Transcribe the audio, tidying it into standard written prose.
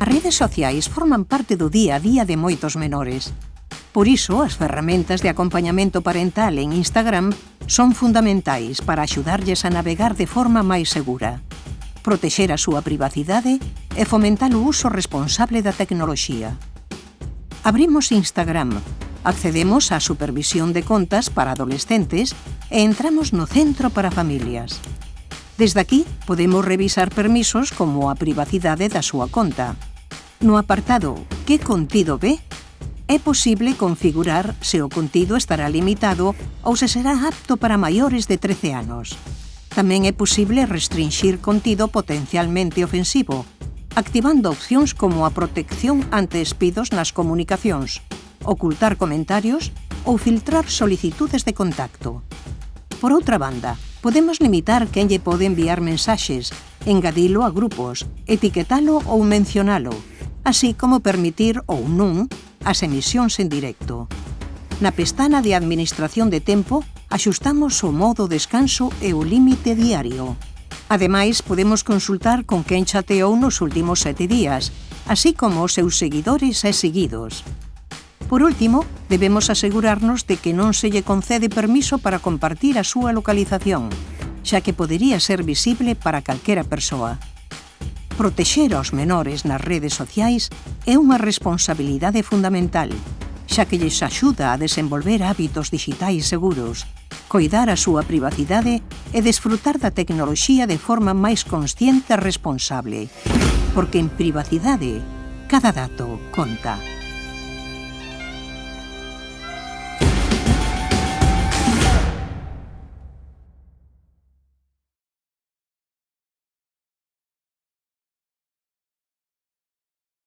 As redes sociais forman parte do día a día de moitos menores. Por iso, as ferramentas de acompañamento parental en Instagram son fundamentais para axudarlles a navegar de forma máis segura, protexer a súa privacidade e fomentar o uso responsable da tecnoloxía. Abrimos Instagram, accedemos á supervisión de contas para adolescentes e entramos no Centro para Familias. Desde aquí, podemos revisar permisos como a privacidade da súa conta. No apartado "Que contido ve?", é posible configurar se o contido estará limitado ou se será apto para maiores de 13 anos. Tamén é posible restringir contido potencialmente ofensivo, activando opcións como a protección ante espidos nas comunicacións, ocultar comentarios ou filtrar solicitudes de contacto. Por outra banda, podemos limitar quen lle pode enviar mensaxes, engadilo a grupos, etiquetalo ou mencionalo, así como permitir ou non as emisións en directo. Na pestana de Administración de tempo, axustamos o modo descanso e o límite diario. Ademais, podemos consultar con quen chateou nos últimos 7 días, así como os seus seguidores e seguidos. Por último, debemos asegurarnos de que non se lle concede permiso para compartir a súa localización, xa que podería ser visible para calquera persoa. Protexer aos menores nas redes sociais é unha responsabilidade fundamental, xa que lles axuda a desenvolver hábitos dixitais seguros, coidar a súa privacidade e desfrutar da tecnoloxía de forma máis consciente e responsable. Porque en privacidade, cada dato conta.